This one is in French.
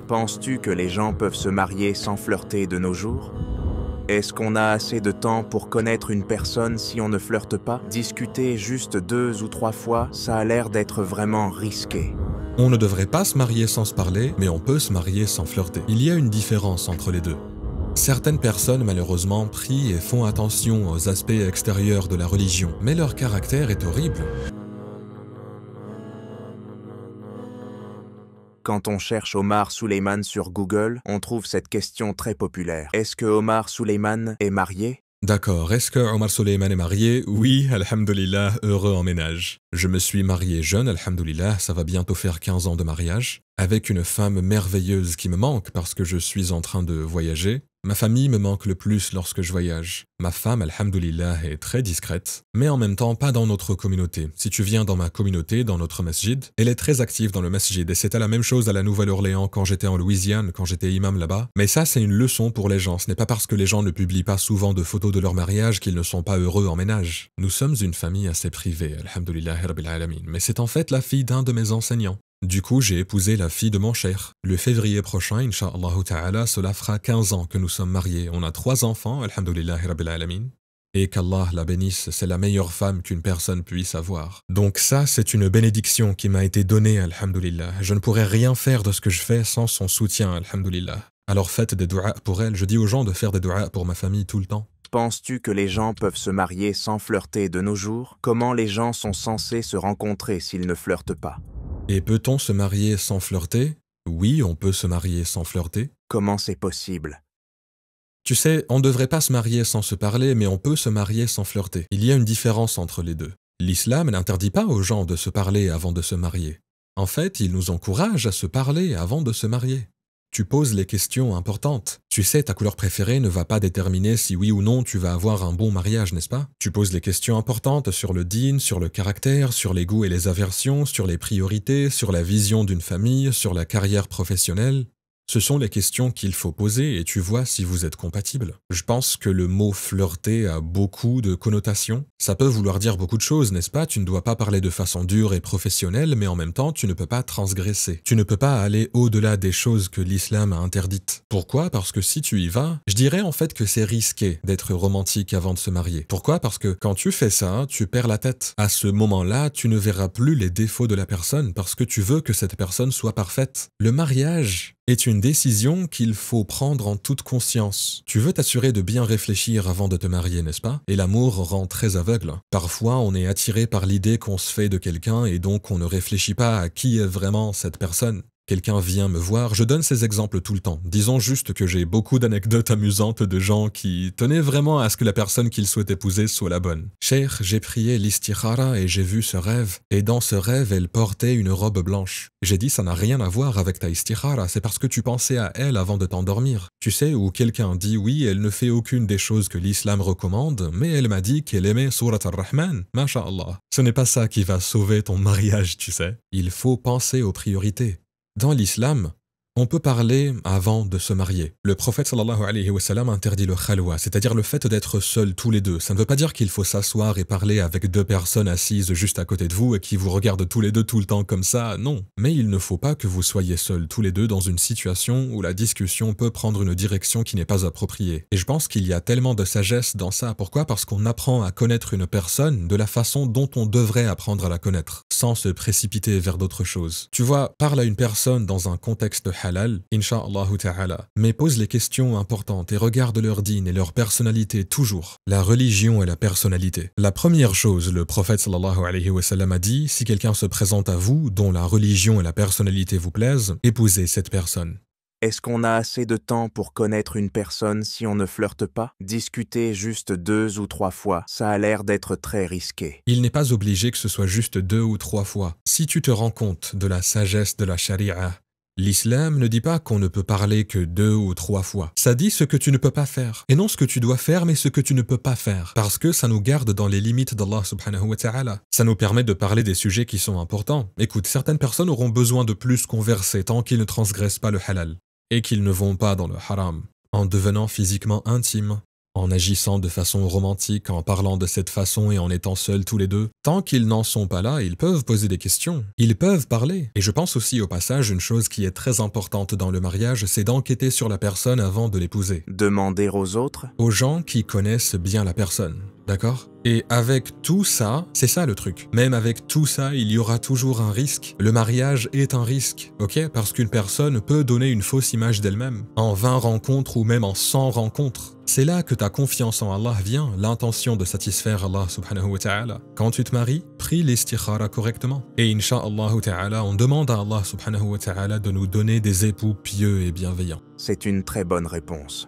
Penses-tu que les gens peuvent se marier sans flirter de nos jours? Est-ce qu'on a assez de temps pour connaître une personne si on ne flirte pas? Discuter juste 2 ou 3 fois, ça a l'air d'être vraiment risqué. On ne devrait pas se marier sans se parler, mais on peut se marier sans flirter. Il y a une différence entre les deux. Certaines personnes, malheureusement, prient et font attention aux aspects extérieurs de la religion, mais leur caractère est horrible. Quand on cherche Omar Souleyman sur Google, on trouve cette question très populaire. Est-ce que Omar Souleyman est marié? D'accord, est-ce que Omar Souleyman est marié? Oui, alhamdoulilah, heureux en ménage. Je me suis marié jeune, alhamdoulilah, ça va bientôt faire 15 ans de mariage, avec une femme merveilleuse qui me manque parce que je suis en train de voyager. Ma famille me manque le plus lorsque je voyage. Ma femme, alhamdoulilah, est très discrète, mais en même temps pas dans notre communauté. Si tu viens dans ma communauté, dans notre masjid, elle est très active dans le masjid et c'était la même chose à la Nouvelle-Orléans quand j'étais en Louisiane, quand j'étais imam là-bas. Mais ça, c'est une leçon pour les gens. Ce n'est pas parce que les gens ne publient pas souvent de photos de leur mariage qu'ils ne sont pas heureux en ménage. Nous sommes une famille assez privée, alhamdoulilah rabbil alamin, mais c'est en fait la fille d'un de mes enseignants. Du coup, j'ai épousé la fille de mon cher. Le février prochain, Inch'Allah ta'ala, cela fera 15 ans que nous sommes mariés. On a 3 enfants, alhamdoulilah rabbil alamin. Et qu'Allah la bénisse, c'est la meilleure femme qu'une personne puisse avoir. Donc ça, c'est une bénédiction qui m'a été donnée, alhamdoulilah. Je ne pourrais rien faire de ce que je fais sans son soutien, alhamdoulilah. Alors faites des du'a pour elle. Je dis aux gens de faire des du'a pour ma famille tout le temps. Penses-tu que les gens peuvent se marier sans flirter de nos jours? Comment les gens sont censés se rencontrer s'ils ne flirtent pas? Et peut-on se marier sans flirter? Oui, on peut se marier sans flirter. Comment c'est possible? Tu sais, on ne devrait pas se marier sans se parler, mais on peut se marier sans flirter. Il y a une différence entre les deux. L'islam n'interdit pas aux gens de se parler avant de se marier. En fait, il nous encourage à se parler avant de se marier. Tu poses les questions importantes. Tu sais, ta couleur préférée ne va pas déterminer si oui ou non tu vas avoir un bon mariage, n'est-ce pas? Tu poses les questions importantes sur le dîn, sur le caractère, sur les goûts et les aversions, sur les priorités, sur la vision d'une famille, sur la carrière professionnelle. Ce sont les questions qu'il faut poser et tu vois si vous êtes compatibles. Je pense que le mot flirter a beaucoup de connotations. Ça peut vouloir dire beaucoup de choses, n'est-ce pas? Tu ne dois pas parler de façon dure et professionnelle, mais en même temps, tu ne peux pas transgresser. Tu ne peux pas aller au-delà des choses que l'islam a interdites. Pourquoi? Parce que si tu y vas, je dirais en fait que c'est risqué d'être romantique avant de se marier. Pourquoi? Parce que quand tu fais ça, tu perds la tête. À ce moment-là, tu ne verras plus les défauts de la personne parce que tu veux que cette personne soit parfaite. Le mariage est une décision qu'il faut prendre en toute conscience. Tu veux t'assurer de bien réfléchir avant de te marier, n'est-ce pas? Et l'amour rend très aveugle. Parfois, on est attiré par l'idée qu'on se fait de quelqu'un et donc on ne réfléchit pas à qui est vraiment cette personne. Quelqu'un vient me voir, je donne ces exemples tout le temps. Disons juste que j'ai beaucoup d'anecdotes amusantes de gens qui tenaient vraiment à ce que la personne qu'ils souhaitent épouser soit la bonne. Cheikh, j'ai prié l'istikhara et j'ai vu ce rêve. Et dans ce rêve, elle portait une robe blanche. J'ai dit, ça n'a rien à voir avec ta istikhara, c'est parce que tu pensais à elle avant de t'endormir. Tu sais, où quelqu'un dit, oui, elle ne fait aucune des choses que l'islam recommande, mais elle m'a dit qu'elle aimait Surat al-Rahman. Masha'Allah. Ce n'est pas ça qui va sauver ton mariage, tu sais. Il faut penser aux priorités. Dans l'islam, on peut parler avant de se marier. Le prophète sallallahu alayhi wa sallam interdit le khalwa, c'est-à-dire le fait d'être seuls tous les deux. Ça ne veut pas dire qu'il faut s'asseoir et parler avec 2 personnes assises juste à côté de vous et qui vous regardent tous les deux tout le temps comme ça, non. Mais il ne faut pas que vous soyez seuls tous les deux dans une situation où la discussion peut prendre une direction qui n'est pas appropriée. Et je pense qu'il y a tellement de sagesse dans ça. Pourquoi? Parce qu'on apprend à connaître une personne de la façon dont on devrait apprendre à la connaître, sans se précipiter vers d'autres choses. Tu vois, parle à une personne dans un contexte halal, Inch'Allah ta'ala, mais pose les questions importantes et regarde leur dîn et leur personnalité toujours. La religion et la personnalité. La première chose, le prophète sallallahu alayhi wa sallam a dit, si quelqu'un se présente à vous, dont la religion et la personnalité vous plaisent, épousez cette personne. Est-ce qu'on a assez de temps pour connaître une personne si on ne flirte pas? Discuter juste 2 ou 3 fois, ça a l'air d'être très risqué. Il n'est pas obligé que ce soit juste 2 ou 3 fois. Si tu te rends compte de la sagesse de la charia, l'islam ne dit pas qu'on ne peut parler que 2 ou 3 fois. Ça dit ce que tu ne peux pas faire. Et non ce que tu dois faire, mais ce que tu ne peux pas faire. Parce que ça nous garde dans les limites d'Allah subhanahu wa ta'ala. Ça nous permet de parler des sujets qui sont importants. Écoute, certaines personnes auront besoin de plus converser tant qu'ils ne transgressent pas le halal. Et qu'ils ne vont pas dans le haram. En devenant physiquement intimes. en agissant de façon romantique, en parlant de cette façon et en étant seuls tous les deux. Tant qu'ils n'en sont pas là, ils peuvent poser des questions, ils peuvent parler. Et je pense aussi au passage, une chose qui est très importante dans le mariage, c'est d'enquêter sur la personne avant de l'épouser. Demander aux autres? Aux gens qui connaissent bien la personne, d'accord? Et avec tout ça, c'est ça le truc. Même avec tout ça, il y aura toujours un risque. Le mariage est un risque, ok? Parce qu'une personne peut donner une fausse image d'elle-même. En 20 rencontres ou même en 100 rencontres. C'est là que ta confiance en Allah vient, l'intention de satisfaire Allah subhanahu wa ta'ala. Quand tu te maries, prie l'istikhara correctement. Et insha'Allah ta'ala, on demande à Allah subhanahu wa ta'ala de nous donner des époux pieux et bienveillants. C'est une très bonne réponse.